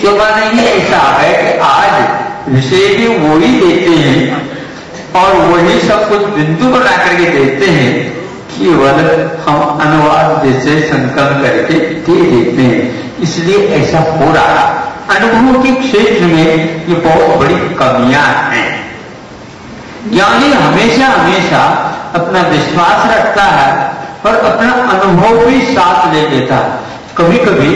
जो माने ये ऐसा है कि आज विषय भी वही देते हैं और वही सब कुछ बिंदु बना करके देते हैं, केवल हम अनुवाद जैसे संकलन करके दे देते हैं। इसलिए ऐसा हो रहा। अनुभव के क्षेत्र में ये बहुत बड़ी कमियां हैं। ज्ञानी हमेशा हमेशा अपना विश्वास रखता है और अपना अनुभव भी साथ ले लेता है। कभी कभी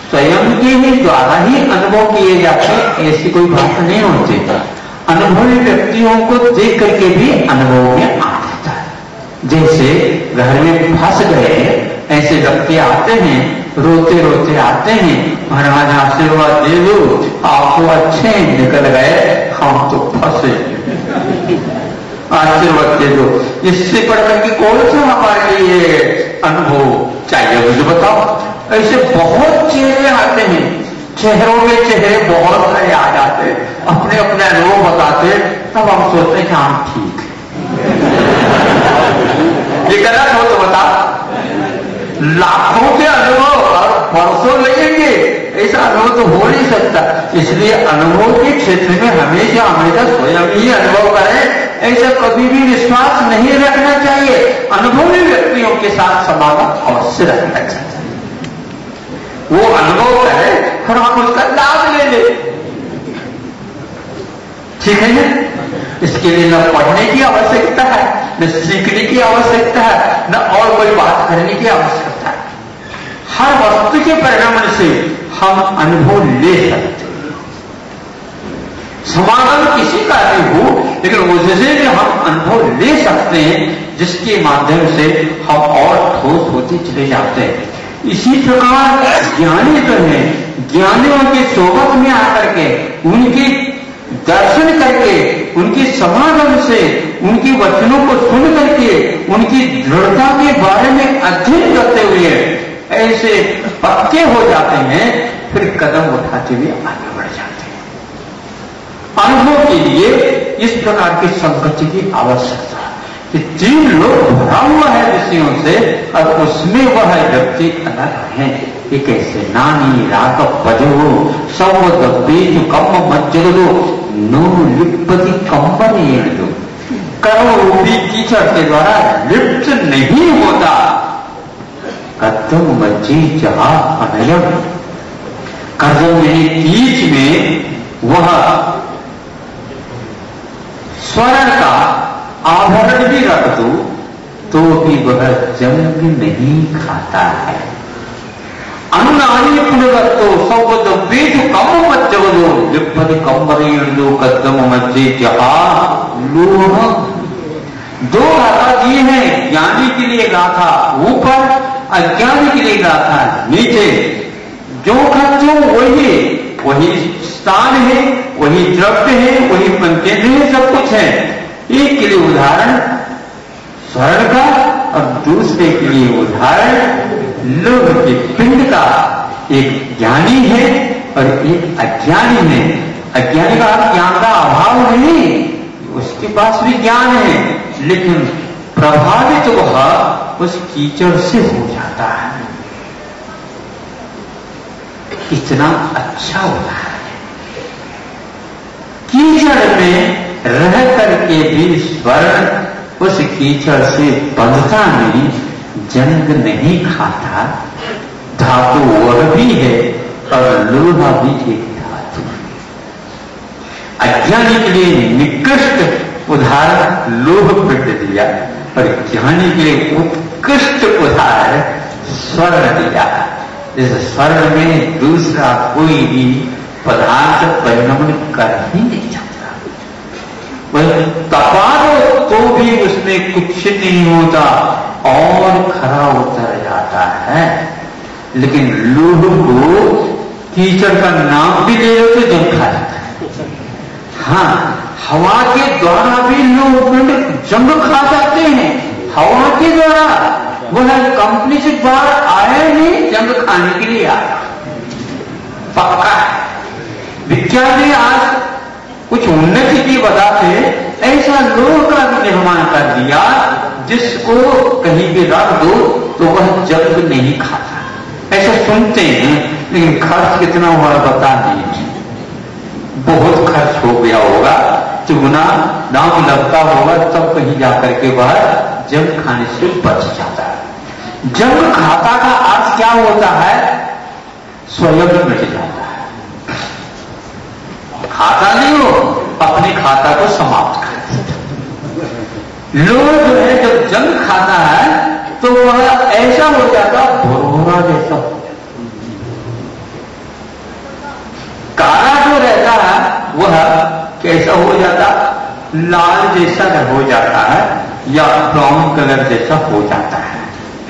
स्वयं के ही द्वारा ही अनुभव किए जाते हैं, ऐसी कोई बात नहीं होती। अनुभवी व्यक्तियों को देख करके भी अनुभव में आ जाता है। जैसे घर में फंस गए ऐसे व्यक्ति आते हैं, रोते रोते आते हैं, महाराज आशीर्वाद दे दो, आप तो अच्छे निकल गए, हम तो फंसे, आशीर्वाद दे दो। इससे बढ़कर के कौन सा हमारे लिए अनुभव चाहिए मुझे बताओ। ऐसे बहुत चेहरे आते हैं, चेहरों में चेहरे बहुत सारे आ जाते हैं, अपने अपने अनुभव बताते, तब हम सोचते हैं कि हम ठीक ये गलत हो तो बता। लाखों के अनुभव और वर्षों लगेंगे, ऐसा अनुभव तो हो नहीं सकता। इसलिए अनुभव के क्षेत्र में हमेशा हमेशा स्वयं ही अनुभव करें, ऐसा कभी भी विश्वास नहीं रखना चाहिए। अनुभवी व्यक्तियों के साथ समागम अवश्य रखना चाहिए। वो अनुभव करे और हम उसका लाभ ले ले, ठीक है ना। इसके लिए न पढ़ने की आवश्यकता है, न सीखने की आवश्यकता है, न और कोई बात करने की आवश्यकता है। हर वस्तु के परिणाम से हम अनुभव ले सकते हैं। समागम किसी का भी हो, लेकिन उससे भी हम अनुभव ले सकते हैं, जिसके माध्यम से हम और ठोस होते चले जाते हैं। इसी प्रकार ज्ञानी जो है, ज्ञानियों के सोबत में आकर के उनके दर्शन करके, उनके समागम से, उनके वचनों को सुन करके, उनकी दृढ़ता के बारे में अध्ययन करते हुए ऐसे पक्के हो जाते हैं, फिर कदम उठाते हुए आगे बढ़ जाते हैं। अनुभव के लिए इस प्रकार की संगति की आवश्यकता है कि 3 लोग भरा हुआ है विषयों से और उसमें वह व्यक्ति अलग है। ये कैसे नानी राग पजो सौद बीज कम मज्जो नो लिपति कंबन दो। करो रूपी कीचड़ के द्वारा लिप्त नहीं होता कदम मज्जी जहा अनयम। कदम में कीच में वह स्वर्ण का आभरण भी रख दो तो भी वह जंग नहीं खाता है। अनुनानी पुनरतो सौगत बीज कम मज्जो लिपति कंबन कदम मज्जी जहा लोह। 2 गाथा दिए हैं, ज्ञानी के लिए गाथा ऊपर, अज्ञानी के लिए गाथा नीचे। जो खर्चो वही स्थान है, वही द्रव्य है, वही पंचेंद्र है, सब कुछ है। एक के लिए उदाहरण स्वर्ण का और दूसरे के लिए उदाहरण लोह के पिंड का। एक ज्ञानी है और एक अज्ञानी है। अज्ञानी का ज्ञान का अभाव नहीं, उसके पास भी ज्ञान है, लेकिन प्रभावित वह उस कीचड़ से हो जाता है। कितना अच्छा होता है। कीचड़ में रह करके भी स्वर्ण उस कीचड़ से बंधता नहीं, जंग नहीं खाता। धातु वह भी है और लोहा भी एक धातु है। अज्ञानी के लिए निकृष्ट उदाहरण लोह पिंड दिया और ज्ञानी के लिए उत्कृष्ट उदाहरण स्वर्ण दिया। इस स्वर्ण में दूसरा कोई भी पदार्थ परिणमन कर ही नहीं सकता। वह तपा दो तो भी उसमें कुछ नहीं होता और खरा उतर जाता है। लेकिन लोह को कीचड़ का नाम भी ले लो तो जंग खा जाता है। हाँ, हवा के द्वारा भी लोह पिंड जंग खा जाते हैं। हवा के द्वारा वह कंपनी से बाहर आया नहीं, जंग खाने के लिए आया, पक्का है। विज्ञान ने आज कुछ उन्नति की वजह से ऐसा लोह का निर्माण कर दिया जिसको कहीं भी रख दो तो वह जंग नहीं खाता। ऐसा सुनते हैं लेकिन खर्च कितना हुआ बता नहीं, बहुत खर्च हो गया होगा, चुगना दाम लगता होगा, तब कहीं जाकर के वह जंग खाने से बच जाता है। जंग खाता का अर्थ क्या होता है? स्वयं मिट जाता है, खाता नहीं हो, अपने खाता को समाप्त कर देता। लोग जो है जब जंग खाता है तो वह ऐसा हो जाता भुरभुरा जैसा हो जाता, काला जो रहता है वह कैसा हो जाता, लाल जैसा हो जाता है या ब्राउन कलर जैसा हो जाता है।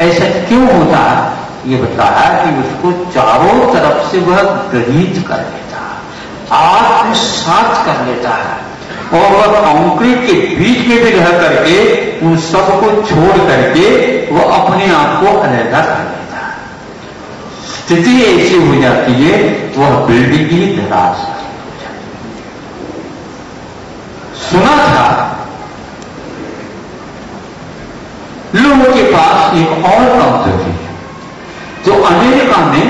ऐसा क्यों होता है? ये बता है कि उसको चारों तरफ से वह ग्रहित कर लेता है, आत्मसात कर लेता है, और वह कंक्रीट के बीच में भी रह करके उन सबको छोड़ करके वह अपने आप को अलहदा कर लेता है। स्थिति ऐसी हो जाती है वह बिल्डिंग ही धराश हो जाती है। सुना था लोगों के पास एक और कमजोरी है, तो अमेरिका में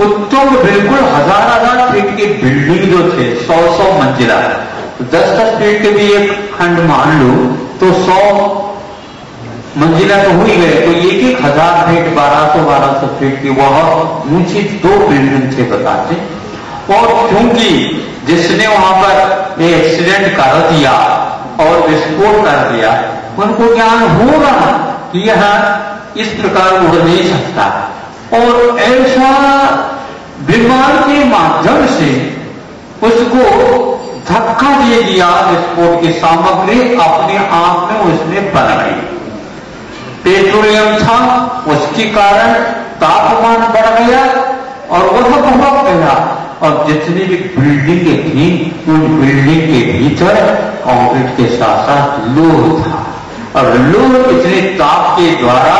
उत्तुंग बिल्कुल हजार फीट की बिल्डिंग जो थे 100 मंजिला, तो 10 फीट के भी एक खंड मान लो तो 100 मंजिला तो हो ही गए, तो एक 1000 फीट 1200 फीट की वह ऊंची 2 बिल्डिंग थे बताते। और क्योंकि जिसने वहां पर एक्सीडेंट कर दिया और विस्फोट कर दिया, उनको ज्ञान होगा कि यह इस प्रकार उड़ नहीं सकता, और ऐसा विमान के माध्यम से उसको धक्का दे दिया विस्फोट की सामग्री अपने आप में उसमें बन गई। पेट्रोलियम था, उसके कारण तापमान बढ़ गया और वह भड़क गया, और जितनी भी बिल्डिंगें थी उन बिल्डिंग के भीतर कंक्रीट के साथ साथ लोह था, और लोह इतने ताप के द्वारा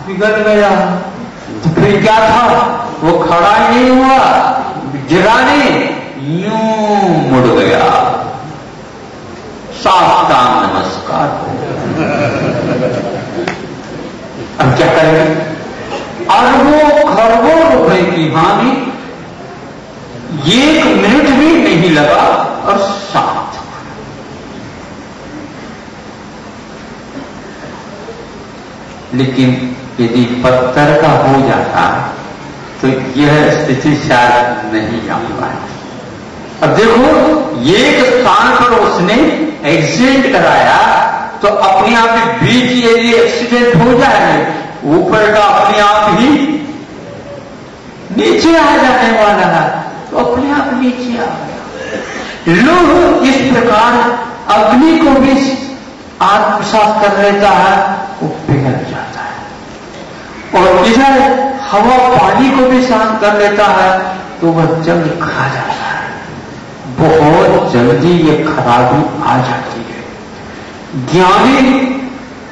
पिघल गया। तो फिर क्या था, वो खड़ा ही नहीं हुआ, गिरा नहीं, यूं मुड़ गया। साष्टांग नमस्कार। अब क्या करेंगे? अरबों खरबों रुपए की हानि, 1 मिनट भी नहीं लगा और शांत। लेकिन यदि पत्थर का हो जाता तो यह स्थिति शायद नहीं आ पाती। अब देखो, एक स्थान पर उसने एक्सीडेंट कराया तो अपने आप ही बीच यदि एक्सीडेंट हो जाए, ऊपर का अपने आप ही नीचे आ जाने वाला है, तो अपने आप नीचे आ गया। लोग इस प्रकार अग्नि को भी आत्मसात कर लेता है, वो पिघल जाता है, और इधर हवा पानी को भी शांत कर लेता है, तो वह जंग खा जाता है। बहुत जल्दी ये खराबी आ जाती है।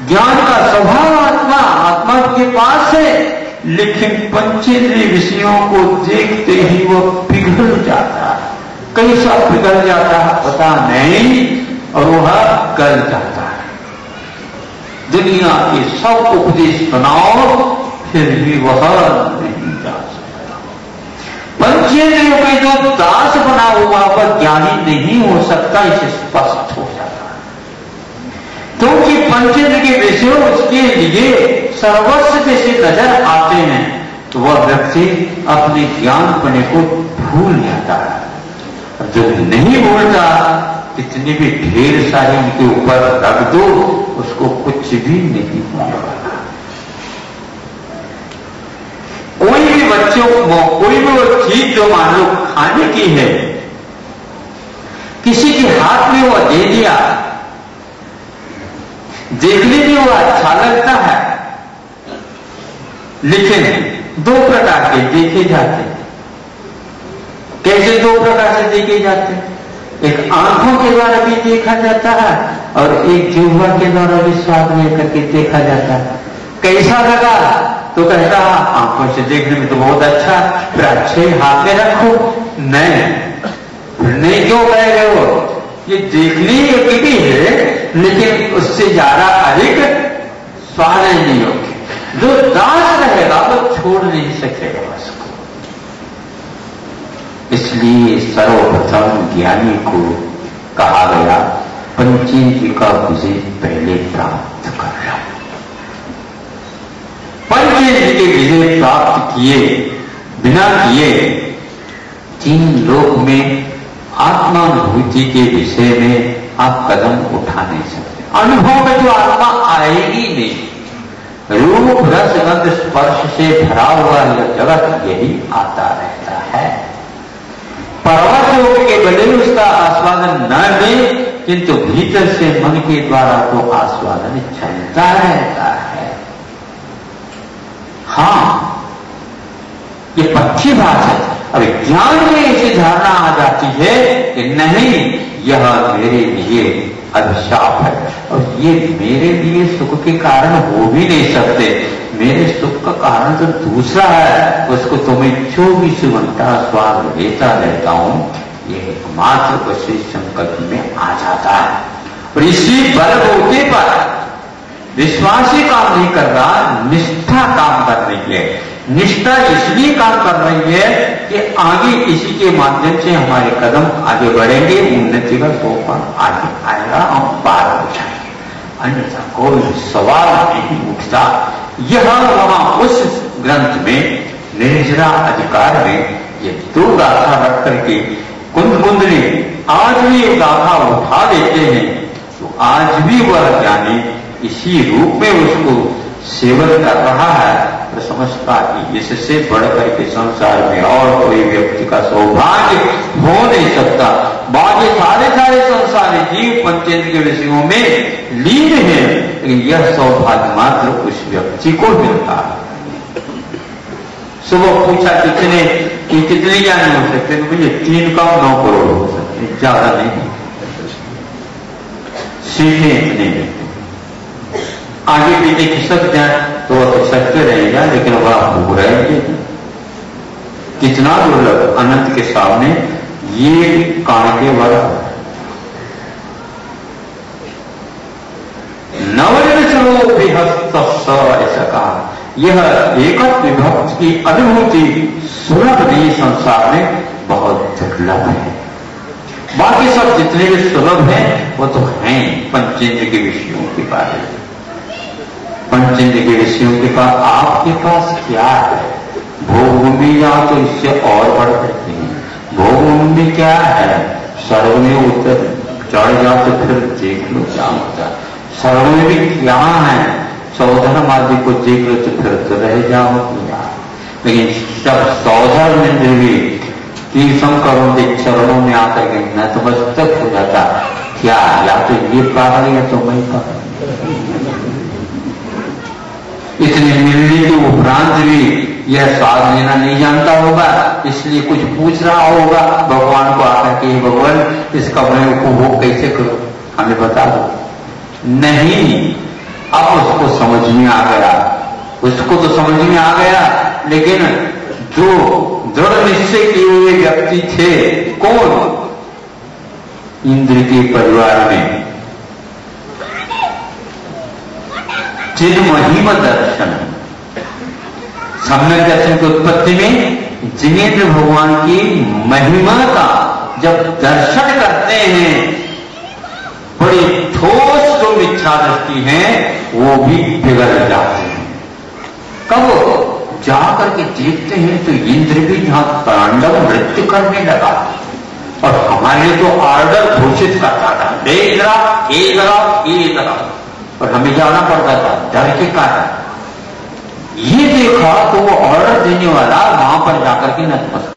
ज्ञान का स्वभाव आत्मा के पास है, लेकिन पंचेंद्रिय विषयों को देखते ही वो पिघल जाता है। कैसा पिघल जाता है पता नहीं, और वह गल जाता है। दुनिया के सब उपदेश सुनाओ फिर भी वह नहीं जा सकता। पंचेंद्रियों के जो दास बना हुआ वह ज्ञानी नहीं हो सकता, इसे स्पष्ट हो जाता है। क्योंकि पंचेंद्र के विषय उसके लिए सर्वस्व जैसे नजर आते हैं, तो वह व्यक्ति अपने ज्ञान पने को भूल जाता है। जो नहीं भूलता, कितनी भी ढेर सारी उनके ऊपर रख दो, उसको कुछ भी नहीं होने वाला। कोई भी बच्चों को कोई भी वो चीज जो मान लो खाने की है, किसी के हाथ में वो दे दिया, देखने में वो अच्छा लगता है, लेकिन 2 प्रकार के देखे जाते हैं। कैसे 2 प्रकार से देखे जाते हैं? एक आंखों के द्वारा भी देखा जाता है और एक जिह्वा के द्वारा भी स्वाद लेकर के देखा जाता है। कैसा लगा तो कहता आंखों से देखने में तो बहुत अच्छा, फिर अच्छे हाथ में रखो। नहीं क्यों कह रहे हो? ये देखने योग्य भी है, लेकिन उससे ज्यादा अधिक स्वाद नहीं होगी। जो दास रहेगा वो छोड़ नहीं सकेगा उसको। इसलिए सर्वप्रथम ज्ञानी को कहा गया पंचेंद्रिय का विजय पहले प्राप्त कर लो। पंचेंद्रिय के विजय प्राप्त किए बिना किए तीन लोक में आत्मानुभूति के विषय में आप कदम उठा नहीं सकते। अनुभव में जो आत्मा आएगी नहीं। रूप रस गंध स्पर्श से भरा हुआ यह जगत यही आता रहता है। परवश होकर के भले उसका आस्वादन न ले, किंतु भीतर से मन के द्वारा तो आस्वादन चलता रहता है। हाँ, ये पक्षी बात है। अब ज्ञान में ऐसी धारणा आ जाती है कि नहीं, यह मेरे लिए अभिशाप है और ये मेरे लिए सुख के कारण हो भी नहीं सकते। मेरे सुख का कारण तो दूसरा है, उसको तो मैं 24 घंटा स्वाद लेता रहता हूं। ये एकमात्र उसी संकल्प में आ जाता है और इसी बल होते पर विश्वासी काम नहीं कर रहा, निष्ठा काम कर रही है। निष्ठा इसलिए काम कर रही है कि आगे इसी के माध्यम से हमारे कदम आगे बढ़ेंगे, उन्नति का सोपान आगे आएगा, हम पार हो जाएंगे, अन्यथा कोई सवाल नहीं उठता। यह वहां उस ग्रंथ में निर्जरा अधिकार में ये 2 गाथा रख करके कुंद कुंडली आज भी एक गाथा उठा देते हैं, तो आज भी वह ज्ञानी इसी रूप में उसको सेवन कर रहा है तो समझता कि इससे बढ़कर के संसार में और कोई व्यक्ति का सौभाग्य हो नहीं सकता। बाकी सारे संसारी जीव पंचेंद्रिय के विषयों में लीन है, लेकिन यह सौभाग्य मात्र उस व्यक्ति को मिलता है। सुबह पूछा कितने ज्ञानी हो सकते हैं? मुझे 3 का 9 करोड़ हो सकते, ज्यादा नहीं। सीधे इतने आगे पीछे खिसक जाए तो वह खिसकते रहेगा, लेकिन वह भूख रहेंगे। कितना दुर्लभ अनंत के सामने ये कान के वाला नवनिर्चलो विभक्त ऐसा कहा। यह एकत्व विभक्त की अनुभूति सुलभ नहीं, संसार में बहुत दुर्लभ है। बाकी सब जितने भी सुलभ है वो तो हैं पंचेंद्रिय के विषयों के बारे में। पंचेंद्रिय के विषयों के पास आपके पास क्या है? भोगभूमि या तो इससे और बढ़ सकती है। भोगभूमि क्या है? सर्व में उतर चढ़ जाओ तो फिर देख लो क्या होता है। सर्व में भी क्या है? 14 आदि को देख लो तो फिर तो रह जाओ क्या। लेकिन जब 14 में भी तीर्थंकरों के चरणों में आकर के नतमस्तक हो जाता, क्या या तो ये पागल या तो मैं पागल। इतने मिलने के उपरांत भी यह स्वाद लेना नहीं जानता होगा, इसलिए कुछ पूछ रहा होगा भगवान को आकर के, भगवान इसका मैं उपभोग कैसे करूं, हमें बता दो। नहीं, अब उसको समझ में आ गया, उसको तो समझ में आ गया, लेकिन जो दृढ़ निश्चय किए हुए व्यक्ति थे, कौन? इंद्र के परिवार में जिन महिमा दर्शन, सम्यक दर्शन की उत्पत्ति में जिनेन्द्र भगवान की महिमा का जब दर्शन करते हैं, बड़ी ठोस जो इच्छा दृष्टि है वो भी बिगड़ जाते हैं। कब जाकर के देखते हैं तो इंद्र भी जहां तांडव नृत्य करने लगा और हमारे तो ऑर्डर घोषित करता था, इधर और हमें जाना पड़ता था डर के कारण। ये देखा तो वो ऑर्डर देने वाला वहां पर जाकर के नतमस्तक